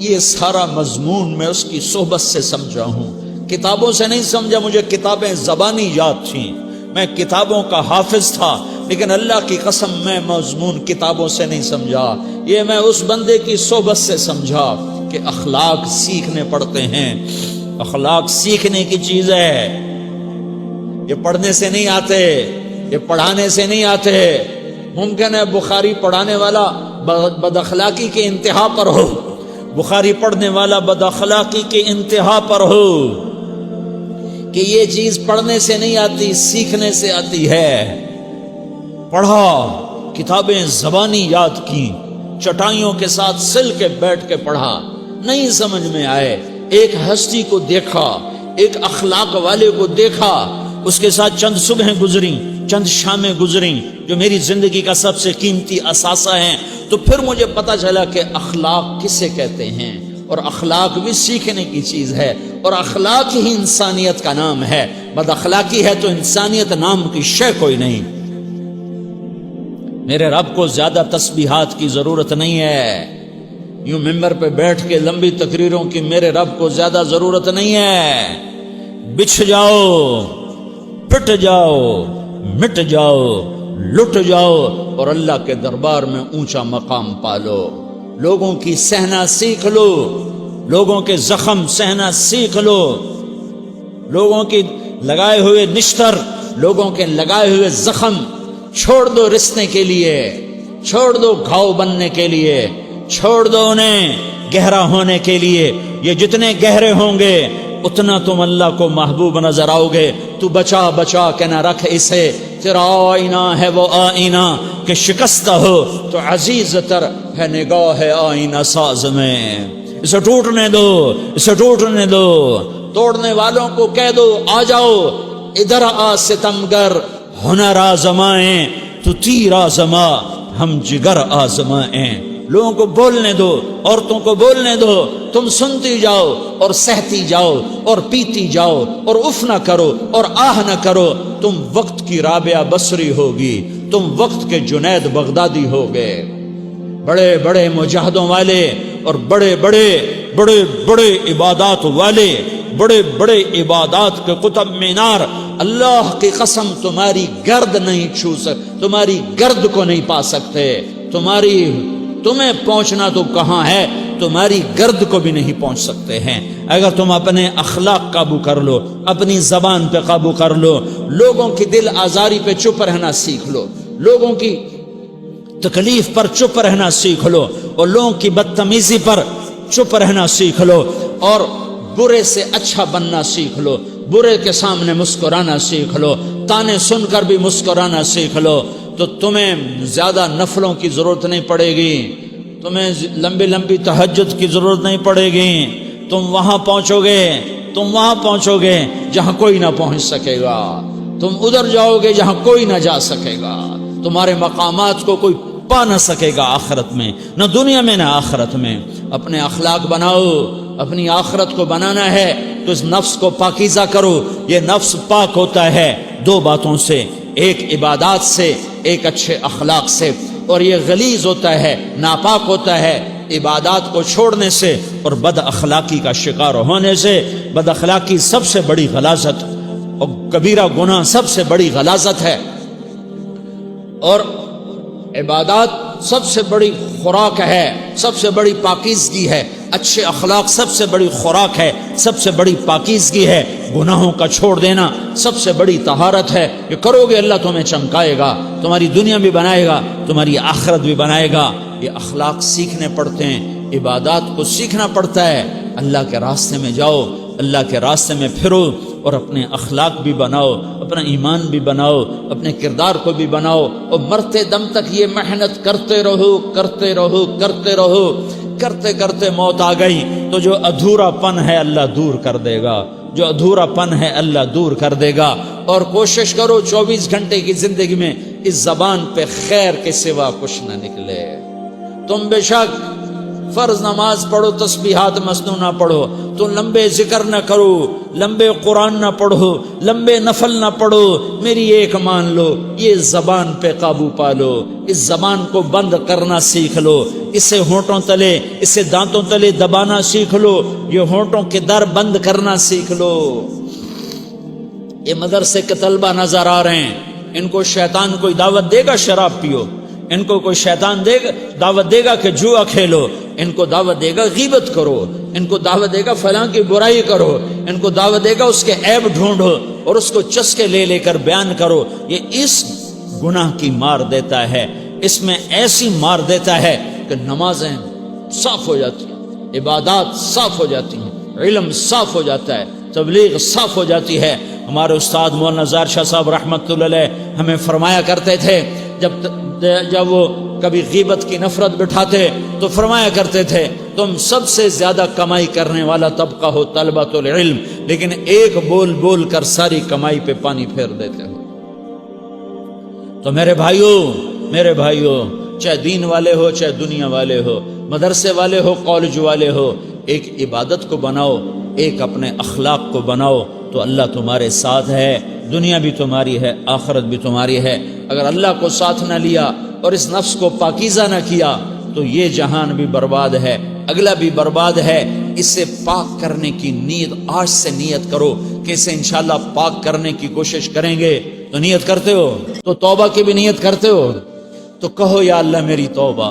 یہ سارا مضمون میں اس کی صحبت سے سمجھا ہوں، کتابوں سے نہیں سمجھا۔ مجھے کتابیں زبانی یاد تھیں، میں کتابوں کا حافظ تھا، لیکن اللہ کی قسم میں مضمون کتابوں سے نہیں سمجھا، یہ میں اس بندے کی صحبت سے سمجھا کہ اخلاق سیکھنے پڑتے ہیں۔ اخلاق سیکھنے کی چیز ہے، یہ پڑھنے سے نہیں آتے، یہ پڑھانے سے نہیں آتے۔ ممکن ہے بخاری پڑھانے والا بد اخلاقی کے انتہا پر ہو، بخاری پڑھنے والا بد اخلاقی کے انتہا پر ہو، کہ یہ چیز پڑھنے سے نہیں آتی، سیکھنے سے آتی ہے۔ پڑھا، کتابیں زبانی یاد کی، چٹائیوں کے ساتھ سل کے بیٹھ کے پڑھا، نہیں سمجھ میں آئے، ایک ہستی کو دیکھا، ایک اخلاق والے کو دیکھا، اس کے ساتھ چند صبحیں گزریں، چند شامیں گزریں جو میری زندگی کا سب سے قیمتی اثاثہ ہیں، تو پھر مجھے پتا چلا کہ اخلاق کسے کہتے ہیں، اور اخلاق بھی سیکھنے کی چیز ہے، اور اخلاق ہی انسانیت کا نام ہے۔ بد اخلاقی ہے تو انسانیت نام کی شے کوئی نہیں۔ میرے رب کو زیادہ تسبیحات کی ضرورت نہیں ہے، یوں ممبر پہ بیٹھ کے لمبی تقریروں کی میرے رب کو زیادہ ضرورت نہیں ہے۔ بچھ جاؤ، پٹ جاؤ، مٹ جاؤ، لٹ جاؤ، اور اللہ کے دربار میں اونچا مقام پالو۔ لوگوں کی سہنا سیکھ لو، لوگوں کے زخم سہنا سیکھ لو، لوگوں کی لگائے ہوئے نشتر، لوگوں کے لگائے ہوئے زخم چھوڑ دو رسنے کے لیے، چھوڑ دو گھاؤ بننے کے لیے، چھوڑ دو انہیں گہرا ہونے کے لیے۔ یہ جتنے گہرے ہوں گے اتنا تم اللہ کو محبوب نظر آؤ گے۔ تو بچا بچا کے نہ رکھ اسے، تیرا آئینہ ہے وہ آئینہ کہ شکستہ ہو تو عزیز تر ہے نگاہ آئینہ ساز میں۔ اسے ٹوٹنے دو، اسے ٹوٹنے دو، توڑنے والوں کو کہہ دو آ جاؤ ادھر آ ستمگر، ہنر آزمائیں تو تیر آزما، ہم جگر آزمائیں۔ لوگوں کو بولنے دو، عورتوں کو بولنے دو، تم سنتی جاؤ اور سہتی جاؤ اور پیتی جاؤ اور اف نہ کرو اور آہ نہ کرو۔ تم وقت کی رابعہ بصری ہوگی، تم وقت کے جنید بغدادی ہوگے۔ بڑے بڑے مجاہدوں والے اور بڑے بڑے بڑے بڑے عبادات والے، بڑے بڑے عبادات کے قطب مینار، اللہ کی قسم تمہاری گرد نہیں چھو سکتے، تمہاری گرد کو نہیں پا سکتے۔ تمہیں پہنچنا تو کہاں ہے، تمہاری گرد کو بھی نہیں پہنچ سکتے ہیں۔ اگر تم اپنے اخلاق قابو کر لو، اپنی زبان پہ قابو کر لو، لوگوں کی دل آزاری پہ چپ رہنا سیکھ لو، لوگوں کی تکلیف پر چپ رہنا سیکھ لو، اور لوگوں کی بدتمیزی پر چپ رہنا سیکھ لو، اور برے سے اچھا بننا سیکھ لو، برے کے سامنے مسکرانا سیکھ لو، تانے سن کر بھی مسکرانا سیکھ لو، تو تمہیں زیادہ نفلوں کی ضرورت نہیں پڑے گی، تمہیں لمبی لمبی تہجد کی ضرورت نہیں پڑے گی۔ تم وہاں پہنچو گے جہاں کوئی نہ پہنچ سکے گا، تم ادھر جاؤ گے جہاں کوئی نہ جا سکے گا، تمہارے مقامات کو کوئی پا نہ سکے گا آخرت میں، نہ دنیا میں نہ آخرت میں۔ اپنے اخلاق بناؤ، اپنی آخرت کو بنانا ہے تو اس نفس کو پاکیزہ کرو۔ یہ نفس پاک ہوتا ہے دو باتوں سے، ایک عبادات سے، ایک اچھے اخلاق سے، اور یہ غلیظ ہوتا ہے، ناپاک ہوتا ہے عبادات کو چھوڑنے سے اور بد اخلاقی کا شکار ہونے سے۔ بد اخلاقی سب سے بڑی غلاظت اور کبیرہ گناہ سب سے بڑی غلاظت ہے، اور عبادات سب سے بڑی خوراک ہے، سب سے بڑی پاکیزگی ہے۔ اچھے اخلاق سب سے بڑی خوراک ہے، سب سے بڑی پاکیزگی ہے۔ گناہوں کا چھوڑ دینا سب سے بڑی طہارت ہے۔ یہ کرو گے اللہ تمہیں چمکائے گا، تمہاری دنیا بھی بنائے گا، تمہاری آخرت بھی بنائے گا۔ یہ اخلاق سیکھنے پڑتے ہیں، عبادات کو سیکھنا پڑتا ہے۔ اللہ کے راستے میں جاؤ، اللہ کے راستے میں پھرو، اور اپنے اخلاق بھی بناؤ، اپنا ایمان بھی بناؤ، اپنے کردار کو بھی بناؤ، اور مرتے دم تک یہ محنت کرتے رہو کرتے رہو کرتے رہو۔ کرتے کرتے موت آ گئی تو جو ادھورا پن ہے اللہ دور کر دے گا، جو ادھورا پن ہے اللہ دور کر دے گا۔ اور کوشش کرو 24 گھنٹے کی زندگی میں اس زبان پہ خیر کے سوا کچھ نہ نکلے۔ تم بے شک فرض نماز پڑھو، تسبیحات مسنونہ پڑھو، تو لمبے ذکر نہ کرو، لمبے قرآن نہ پڑھو، لمبے نفل نہ پڑھو، میری ایک مان لو، یہ زبان پہ قابو پالو، اس زبان کو بند کرنا سیکھ لو، اسے ہونٹوں تلے، اسے دانتوں تلے دبانا سیکھ لو، یہ ہونٹوں کے در بند کرنا سیکھ لو۔ یہ مدرسے کے طلبہ نظر آ رہے ہیں، ان کو شیطان کوئی دعوت دے گا شراب پیو، ان کو کوئی شیطان دعوت دے گا کہ جوا کھیلو، ان کو دعوت دے گا غیبت کرو، ان کو دعوت دے گا فلاں کی برائی کرو، ان کو دعوت دے گا اس کے عیب ڈھونڈو اور اس کو چسکے لے لے کر بیان کرو۔ یہ اس گناہ کی مار دیتا ہے، اس میں ایسی مار دیتا ہے کہ نمازیں صاف ہو جاتی ہیں، عبادات صاف ہو جاتی ہیں، علم صاف ہو جاتا ہے، تبلیغ صاف ہو جاتی ہے۔ ہمارے استاد مولانا زار شاہ صاحب رحمۃ اللہ علیہ ہمیں فرمایا کرتے تھے، جب وہ کبھی غیبت کی نفرت بٹھاتے تو فرمایا کرتے تھے تم سب سے زیادہ کمائی کرنے والا طبقہ ہو طلبۃ العلم، لیکن ایک بول بول کر ساری کمائی پہ پانی پھیر دیتے ہو۔ تو میرے بھائیوں چاہے دین والے ہو چاہے دنیا والے ہو، مدرسے والے ہو کالج والے ہو، ایک عبادت کو بناؤ، ایک اپنے اخلاق کو بناؤ، تو اللہ تمہارے ساتھ ہے، دنیا بھی تمہاری ہے، آخرت بھی تمہاری ہے۔ اگر اللہ کو ساتھ نہ لیا اور اس نفس کو پاکیزہ نہ کیا تو یہ جہان بھی برباد ہے، اگلا بھی برباد ہے۔ اسے پاک کرنے کی نیت آج سے نیت کرو کہ اسے انشاءاللہ پاک کرنے کی کوشش کریں گے۔ تو نیت کرتے ہو تو توبہ کی بھی نیت کرتے ہو، تو کہو یا اللہ میری توبہ،